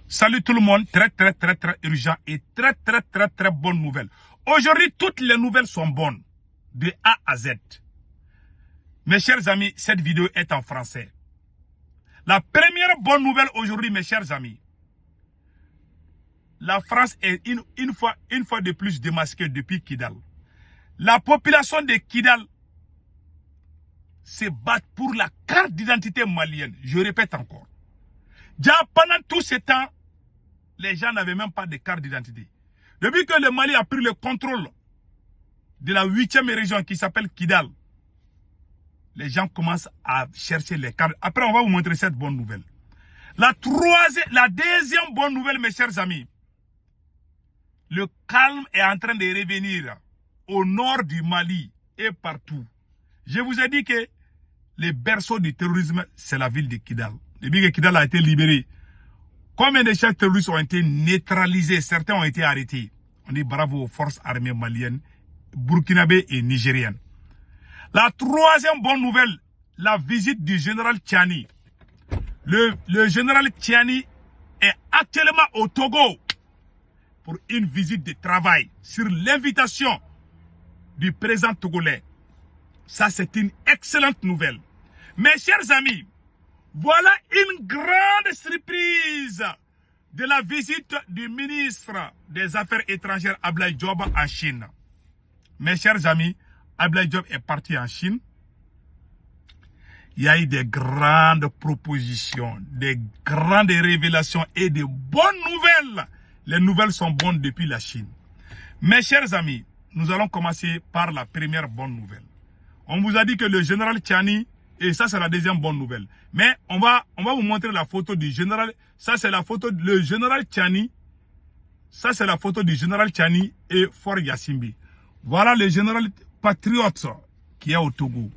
Salut tout le monde, très urgent et très bonne nouvelle. Aujourd'hui, toutes les nouvelles sont bonnes, de A à Z. Mes chers amis, cette vidéo est en français. La première bonne nouvelle aujourd'hui, mes chers amis, la France est une fois de plus démasquée depuis Kidal. La population de Kidal se bat pour la carte d'identité malienne. Je répète encore. Déjà, pendant tout ce temps, les gens n'avaient même pas de carte d'identité. Depuis que le Mali a pris le contrôle de la 8e région qui s'appelle Kidal, les gens commencent à chercher les cartes. Après, on va vous montrer cette bonne nouvelle. La deuxième bonne nouvelle, mes chers amis, le calme est en train de revenir au nord du Mali et partout. Je vous ai dit que le berceau du terrorisme, c'est la ville de Kidal. Depuis que Kidal a été libéré, combien de chefs terroristes ont été neutralisés? Certains ont été arrêtés. On dit bravo aux forces armées maliennes, burkinabées et nigériennes. La troisième bonne nouvelle, la visite du général Tchani. Le général Tchani est actuellement au Togo pour une visite de travail sur l'invitation du président togolais. Ça, c'est une excellente nouvelle. Mes chers amis, voilà une grande surprise de la visite du ministre des Affaires étrangères Abdoulaye Diop en Chine. Mes chers amis, Abdoulaye Diop est parti en Chine. Il y a eu des grandes propositions, des grandes révélations et de bonnes nouvelles. Les nouvelles sont bonnes depuis la Chine. Mes chers amis, nous allons commencer par la première bonne nouvelle. On vous a dit que le général Tchani, et ça c'est la deuxième bonne nouvelle. Mais on va vous montrer la photo du général. Ça c'est la photo du général Tchani. Ça c'est la photo du général Tchani et Fort Yassimbi. Voilà le général patriote qui est au Togo.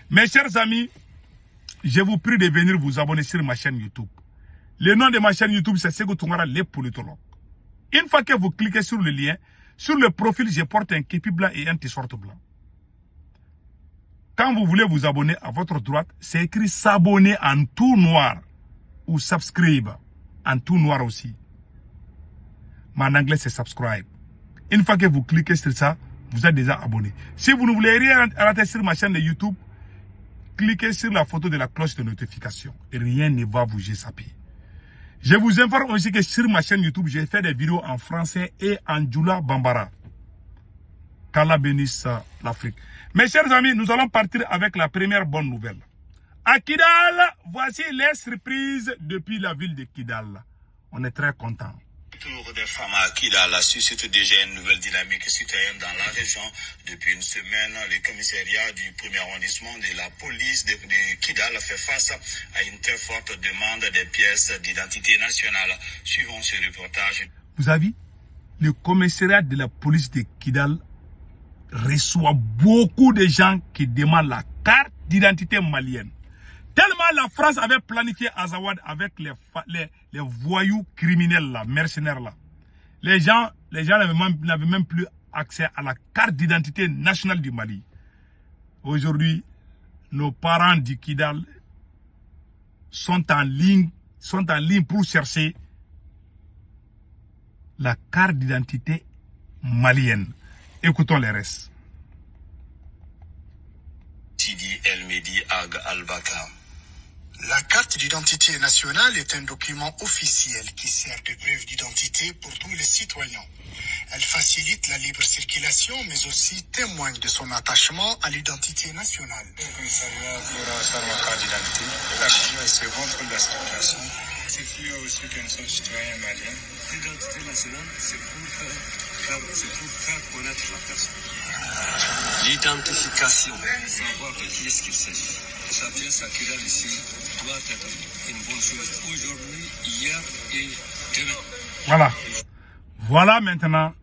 Mes chers amis, je vous prie de venir vous abonner sur ma chaîne YouTube. Le nom de ma chaîne YouTube c'est Sékou Tounkara, les politologues. Une fois que vous cliquez sur le lien, sur le profil, je porte un képi blanc et un t-shirt blanc. Quand vous voulez vous abonner, à votre droite, c'est écrit s'abonner en tout noir ou subscribe en tout noir aussi. Mais en anglais, c'est subscribe. Une fois que vous cliquez sur ça, vous êtes déjà abonné. Si vous ne voulez rien rater sur ma chaîne de YouTube, cliquez sur la photo de la cloche de notification. Et rien ne va vous échapper. Je vous informe aussi que sur ma chaîne YouTube, j'ai fait des vidéos en français et en Djoula Bambara. Qu'Allah bénisse l'Afrique. Mes chers amis, nous allons partir avec la première bonne nouvelle. À Kidal, voici les surprises depuis la ville de Kidal. On est très contents. Tour des femmes à Kidal suscite déjà une nouvelle dynamique citoyenne dans la région. Depuis une semaine, le commissariat du premier arrondissement de la police de Kidal fait face à une très forte demande des pièces d'identité nationale. Suivons ce reportage. Vous avez vu, le commissariat de la police de Kidal reçoit beaucoup de gens qui demandent la carte d'identité malienne. Tellement la France avait planifié Azawad avec les voyous criminels là, mercenaires là. Les gens n'avaient même plus accès à la carte d'identité nationale du Mali. Aujourd'hui, nos parents du Kidal sont en ligne pour chercher la carte d'identité malienne. Écoutons les restes. Sidi El Mehdi Ag Al-Bakar. La carte d'identité nationale est un document officiel qui sert de preuve d'identité pour tous les citoyens. Elle facilite la libre circulation, mais aussi témoigne de son attachement à l'identité nationale. Le commissariat pourra faire ma carte d'identité. C'est bon pour la circulation. C'est sûr aussi que nous sommes citoyens maliens. L'identité nationale, c'est pour faire connaître la personne. L'identification. Savoir de qui est-ce qu'il s'agit. Sa pièce à Kidal ici doit être une bonne chose aujourd'hui, hier et demain. Voilà. Voilà maintenant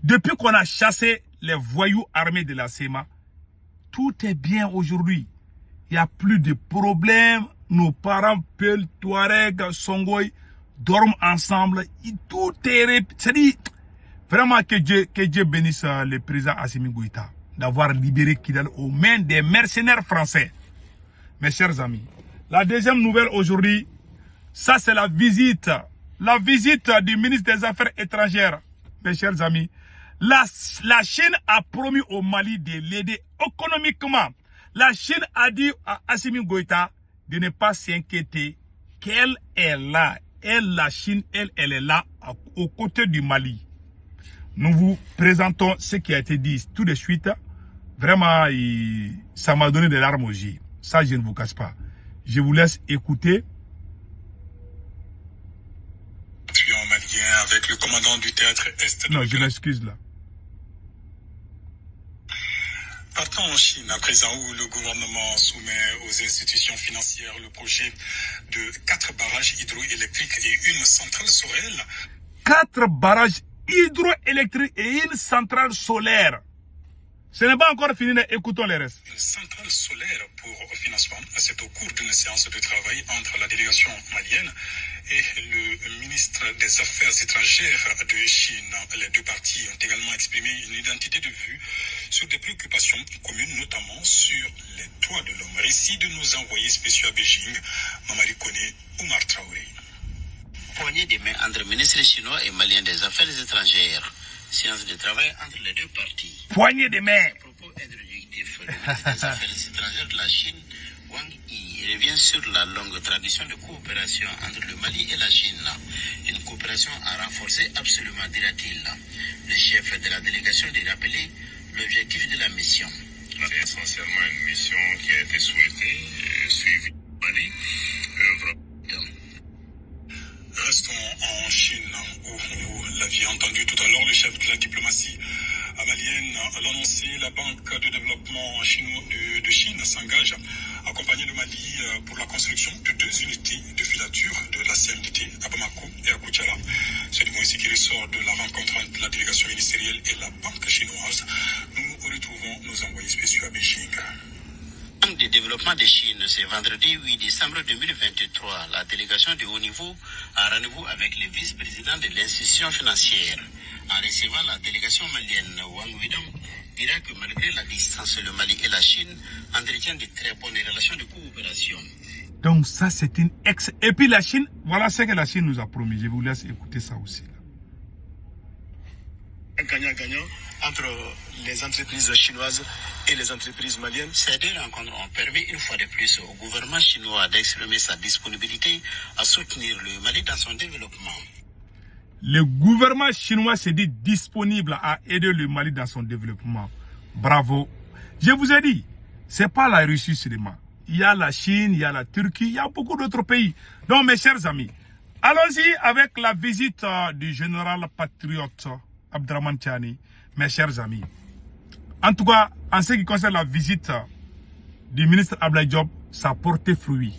depuis qu'on a chassé les voyous armés de la SEMA, tout est bien aujourd'hui. Il n'y a plus de problème. Nos parents, Peul, Touareg, Songoï, dorment ensemble. Tout est... C'est-à-dire, vraiment que Dieu bénisse le président Assimi Goïta d'avoir libéré Kidal aux mains des mercenaires français. Mes chers amis, la deuxième nouvelle aujourd'hui, Ça, c'est la visite du ministre des Affaires étrangères, mes chers amis. La Chine a promis au Mali de l'aider économiquement. La Chine a dit à Assimi Goïta de ne pas s'inquiéter, qu'elle est là. Elle, la Chine, elle est là aux côtés du Mali. Nous vous présentons ce qui a été dit tout de suite. Vraiment, ça m'a donné des larmes aux yeux. Ça, je ne vous cache pas. Je vous laisse écouter. Malien avec le commandant du théâtre Est. Non, je m'excuse là. Partons en Chine, à présent où le gouvernement soumet aux institutions financières le projet de 4 barrages hydroélectriques et une centrale solaire. 4 barrages hydroélectriques et une centrale solaire. Ce n'est pas encore fini, écoutons les restes. Une centrale solaire pour financement, c'est au cours d'une séance de travail entre la délégation malienne et le ministre des Affaires étrangères de Chine. Les deux parties ont également exprimé une identité de vue sur des préoccupations communes, notamment sur les droits de l'homme. Récit de nos envoyés spéciaux à Beijing, Mamadi Kone, Oumar Traoré. Poignée des mains entre ministres chinois et maliens des Affaires étrangères. Séance de travail entre les deux parties. Poignée des mains. À propos introductif, le ministre des Affaires étrangères de la Chine, Wang Yi, revient sur la longue tradition de coopération entre le Mali et la Chine. Une coopération à renforcer absolument, dira-t-il. Le chef de la délégation a rappelé l'objectif de la mission. C'est essentiellement une mission qui a été souhaitée et suivie au Mali. Restons en Chine, où vous l'aviez entendu tout à l'heure, le chef de la diplomatie malienne l'a annoncé. La Banque de développement chinois de Chine s'engage à accompagner le Mali pour la construction de 2 unités de filature de la CMDT à Bamako et à Koutiala. C'est du moins ce qui ressort de la rencontre entre la délégation ministérielle et la banque chinoise. Nous retrouvons nos envoyés spéciaux à Beijing. Banque de développement de Chine, c'est vendredi 8 décembre 2023. La délégation de haut niveau a rendez-vous avec le vice-président de l'institution financière. En recevant la délégation malienne, Wang Widong dira que malgré la distance, le Mali et la Chine entretiennent de très bonnes relations de coopération. Donc ça, c'est une Et puis la Chine, voilà ce que la Chine nous a promis. Je vous laisse écouter ça aussi. Gagnant-gagnant entre les entreprises chinoises et les entreprises maliennes. Ces deux rencontres ont permis une fois de plus au gouvernement chinois d'exprimer sa disponibilité à soutenir le Mali dans son développement. Le gouvernement chinois s'est dit disponible à aider le Mali dans son développement. Bravo. Je vous ai dit, c'est pas la Russie seulement. Il y a la Chine, il y a la Turquie, il y a beaucoup d'autres pays. Donc mes chers amis, allons-y avec la visite du général patriote Abdraman Tiani, mes chers amis. En tout cas, en ce qui concerne la visite du ministre Abdoulaye Diop, ça a porté fruit.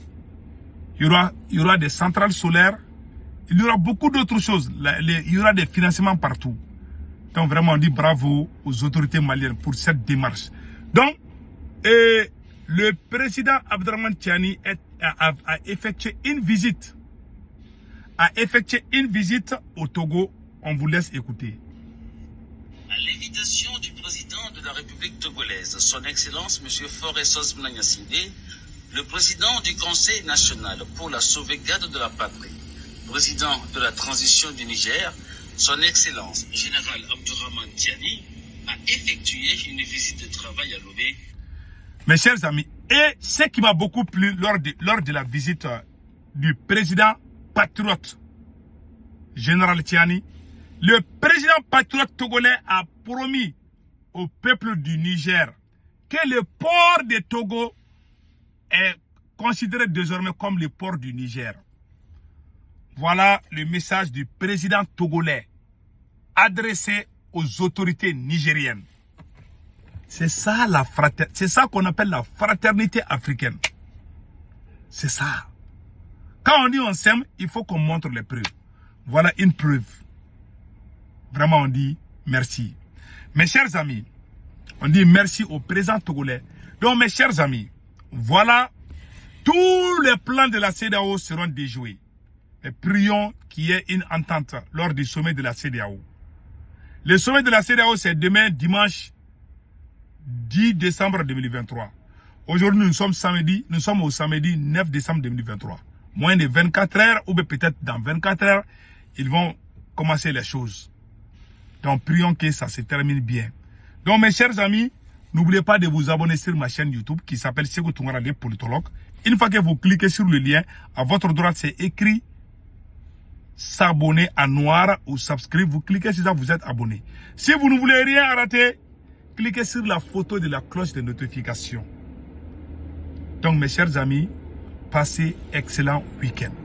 Il y aura des centrales solaires, il y aura beaucoup d'autres choses. Il y aura des financements partout. Donc vraiment, on dit bravo aux autorités maliennes pour cette démarche. Donc, le président Abdraman Tiani a effectué une visite. Au Togo. On vous laisse écouter. À l'invitation du président de la République togolaise, son Excellence M. Faure Sosbna Gnassingbé, le président du Conseil national pour la sauvegarde de la patrie, président de la transition du Niger, son Excellence Général Abdourahmane Tiani, a effectué une visite de travail à Lomé. Mes chers amis, et ce qui m'a beaucoup plu lors de la visite du président patriote Général Tiani, le président patriote togolais a promis au peuple du Niger que le port de Togo est considéré désormais comme le port du Niger. Voilà le message du président togolais adressé aux autorités nigériennes. C'est ça c'est ça qu'on appelle la fraternité africaine. C'est ça. Quand on dit on s'aime, il faut qu'on montre les preuves. Voilà une preuve. Vraiment, on dit merci. Mes chers amis, on dit merci au président togolais. Donc, mes chers amis, voilà, tous les plans de la CEDEAO seront déjoués. Et prions qu'il y ait une entente lors du sommet de la CEDEAO. Le sommet de la CEDEAO, c'est demain, dimanche 10 décembre 2023. Aujourd'hui, nous sommes au samedi 9 décembre 2023. moins de 24 heures, ou peut-être dans 24 heures, ils vont commencer les choses. Donc, prions que ça se termine bien. Donc, mes chers amis, n'oubliez pas de vous abonner sur ma chaîne YouTube qui s'appelle Sékou Tounkara, les politologues. Une fois que vous cliquez sur le lien, à votre droite, c'est écrit s'abonner en noir ou subscribe. Vous cliquez sur ça, vous êtes abonné. Si vous ne voulez rien rater, cliquez sur la photo de la cloche de notification. Donc, mes chers amis, passez excellent week-end.